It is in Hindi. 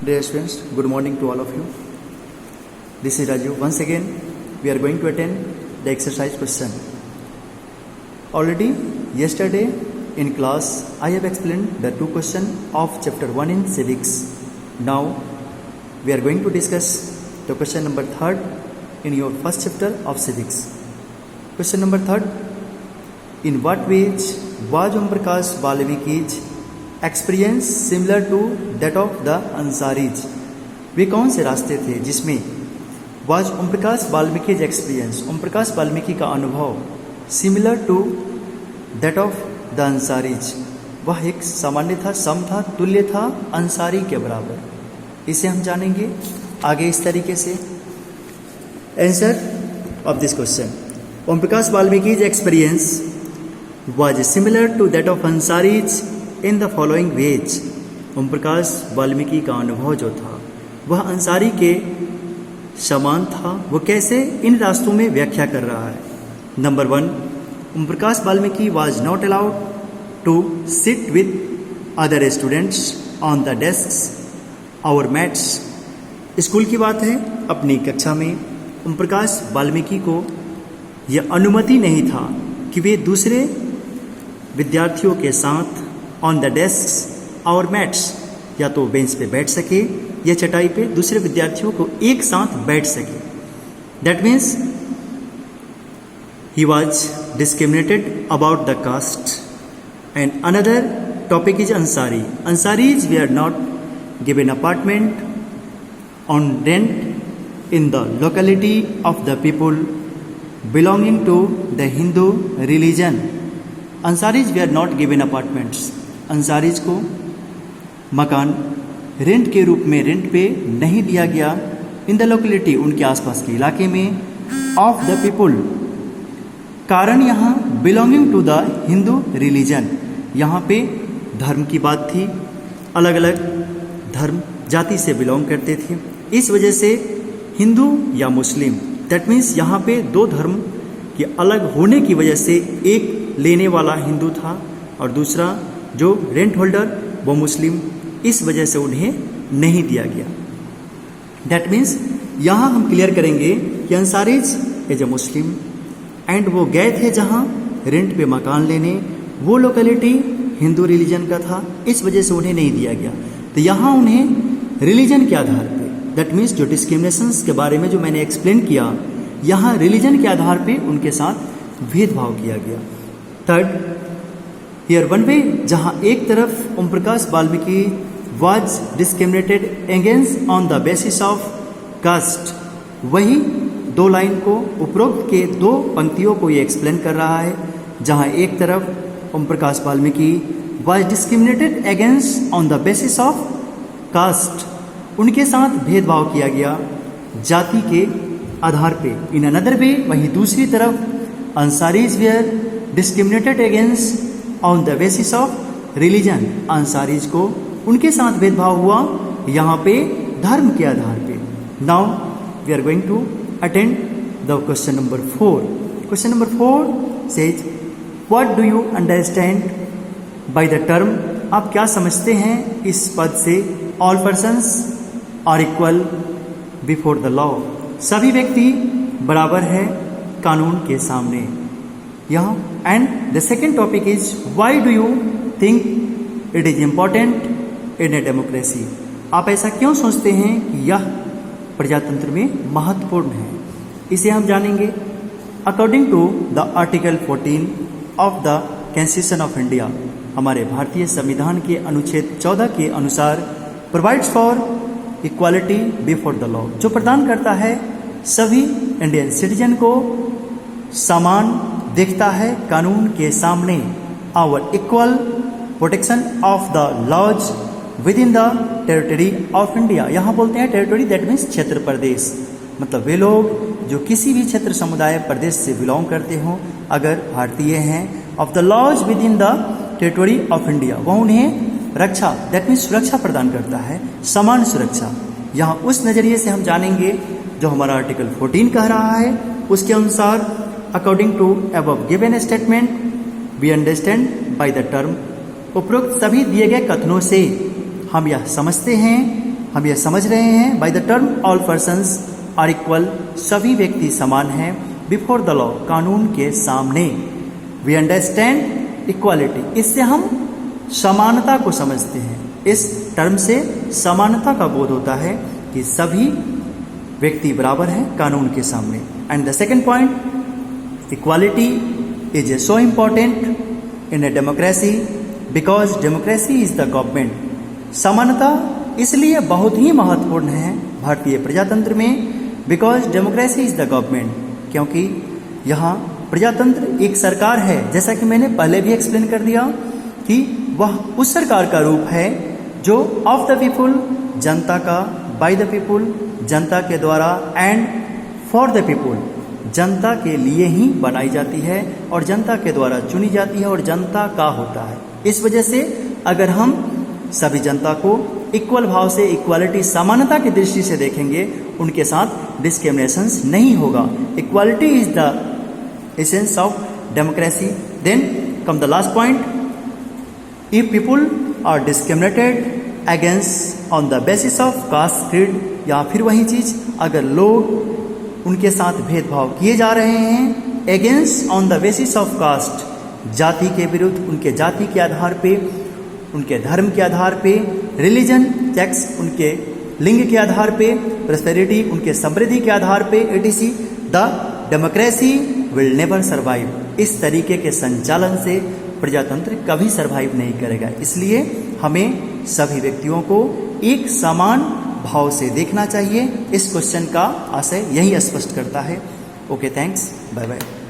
Dear students, good morning to all of you. This is Raju. Once again, we are going to attend the exercise question. Already yesterday in class, I have explained the two questions of chapter 1 in civics. Now, we are going to discuss the question number 3rd in your first chapter of civics. Question number 3rd. In what ways was Om Prakash Balmiki's experience similar to that of the Ansaris? वे कौन से रास्ते थे जिसमें वाज ओम प्रकाश वाल्मीकि एक्सपीरियंस, ओम प्रकाश वाल्मीकि का अनुभव similar to that of the Ansaris, वह एक सामान्य था, सम था, तुल्य था अंसारी के बराबर. इसे हम जानेंगे आगे इस तरीके से. Answer of this question, Om Prakash Valmiki experience was similar to that of Ansaris in the following ways. Om Prakash Valmiki का अनुभव जो था वह अंसारी के समान था. वो कैसे? इन रास्तों में व्याख्या कर रहा है. Number 1, Om Prakash Valmiki was not allowed to sit with other students on the desk और मैट्स. स्कूल की बात है, अपनी कक्षा में ओम प्रकाश वाल्मीकि को यह अनुमति नहीं था कि वे दूसरे विद्यार्थियों के साथ ऑन द डेस्क और मैट्स, या तो बेंच पे बैठ सके या चटाई पे दूसरे विद्यार्थियों को एक साथ बैठ सके. That means he was discriminated about the caste. And another topic is Ansari. Ansaris we are not given apartment on rent in the locality of the people belonging to the Hindu religion. Ansaris we are not given apartments. Ansaris को मकान रेंट के रूप में रेंट पे नहीं दिया गया इन द लोकेलिटी, उनके आसपास के इलाके में, ऑफ द पीपुल. कारण यहाँ belonging to the Hindu religion, यहाँ पे धर्म की बात थी, अलग अलग धर्म जाति से बिलोंग करते थे, इस वजह से हिंदू या मुस्लिम. दैट मीन्स यहाँ पे दो धर्म के अलग होने की वजह से एक लेने वाला हिंदू था और दूसरा जो रेंट होल्डर वो मुस्लिम, इस वजह से उन्हें नहीं दिया गया. दैट मीन्स यहाँ हम क्लियर करेंगे कि Ansaris as a Muslim and वो गए थे जहाँ रेंट पे मकान लेने, वो लोकेलिटी हिंदू रिलीजन का था, इस वजह से उन्हें नहीं दिया गया. तो यहाँ उन्हें रिलीजन के आधार पे, दैट मीन्स जो डिस्क्रिमिनेशंस के बारे में जो मैंने एक्सप्लेन किया, यहाँ रिलीजन के आधार पे उनके साथ भेदभाव किया गया. थर्ड, हियर वन वे, जहाँ एक तरफ Om Prakash Valmiki was discriminated against on the basis of caste, वही दो लाइन को, उपरोक्त के दो पंक्तियों को ये एक्सप्लेन कर रहा है, जहाँ एक तरफ Om Prakash Valmiki was discriminated against on the basis of caste, उनके साथ भेदभाव किया गया जाति के आधार पे. इन अनदर वे, वहीं दूसरी तरफ Ansaris were discriminated against on the basis of religion, Ansaris को उनके साथ भेदभाव हुआ यहाँ पे धर्म के आधार पे. Now we are going to attend the question number 4. Question number 4 says, what do you understand by the term? आप क्या समझते हैं इस पद से? All persons are equal before the law, सभी व्यक्ति बराबर है कानून के सामने. यहाँ and the second topic is, why do you think it is important in a democracy? आप ऐसा क्यों सोचते हैं कि यह प्रजातंत्र में महत्वपूर्ण है? इसे हम जानेंगे. According to the article 14 of the constitution of India, हमारे भारतीय संविधान के अनुच्छेद 14 के अनुसार provides for equality before the law, जो प्रदान करता है सभी इंडियन सिटीजन को समान देखता है कानून के सामने. Our equal protection of the laws within the territory of India. यहाँ बोलते हैं टेरिटरी, दैट मीन्स क्षेत्र प्रदेश, मतलब वे लोग जो किसी भी क्षेत्र समुदाय प्रदेश से बिलोंग करते हों, अगर भारतीय हैं, of the laws within the territory of India, वह उन्हें रक्षा, दैट मीन्स सुरक्षा प्रदान करता है, समान सुरक्षा. यहाँ उस नज़रिए से हम जानेंगे जो हमारा आर्टिकल 14 कह रहा है. उसके अनुसार according to above given statement we understand by the term, उपरोक्त सभी दिए गए कथनों से हम यह समझते हैं हम यह समझ रहे हैं by the term all persons are equal, सभी व्यक्ति समान हैं, बिफोर द लॉ, कानून के सामने, वी अंडरस्टैंड इक्वालिटी, इससे हम समानता को समझते हैं। इस टर्म से समानता का बोध होता है कि सभी व्यक्ति बराबर हैं कानून के सामने। And the second point, equality is so important in a democracy because democracy is the government. समानता इसलिए बहुत ही महत्वपूर्ण है भारतीय प्रजातंत्र में, because democracy is the government, क्योंकि यहाँ प्रजातंत्र एक सरकार है, जैसा कि मैंने पहले भी एक्सप्लेन कर दिया कि वह उस सरकार का रूप है जो ऑफ द पीपुल, जनता का, बाय द पीपुल, जनता के द्वारा, एंड फॉर द पीपुल, जनता के लिए ही बनाई जाती है और जनता के द्वारा चुनी जाती है और जनता का होता है। इस वजह से अगर हम सभी जनता को इक्वल भाव से, इक्वालिटी, समानता की दृष्टि से देखेंगे, उनके साथ डिस्क्रिमिनेशंस नहीं होगा। Equality is the essence of democracy. Then come the last point, if people are discriminated against on the basis of caste, creed, या फिर वही चीज, अगर लोग उनके साथ भेदभाव किए जा रहे हैं against on the basis of caste, जाति के विरुद्ध, उनके जाति के आधार पे, उनके धर्म के आधार पे, रिलीजन, सेक्स, उनके लिंग के आधार पे, प्रॉस्पेरिटी, उनके समृद्धि के आधार पे, etc, the democracy will never survive. इस तरीके के संचालन से प्रजातंत्र कभी सर्वाइव नहीं करेगा। इसलिए हमें सभी व्यक्तियों को एक समान भाव से देखना चाहिए। इस क्वेश्चन का आशय यही स्पष्ट करता है। Okay, thanks, bye bye.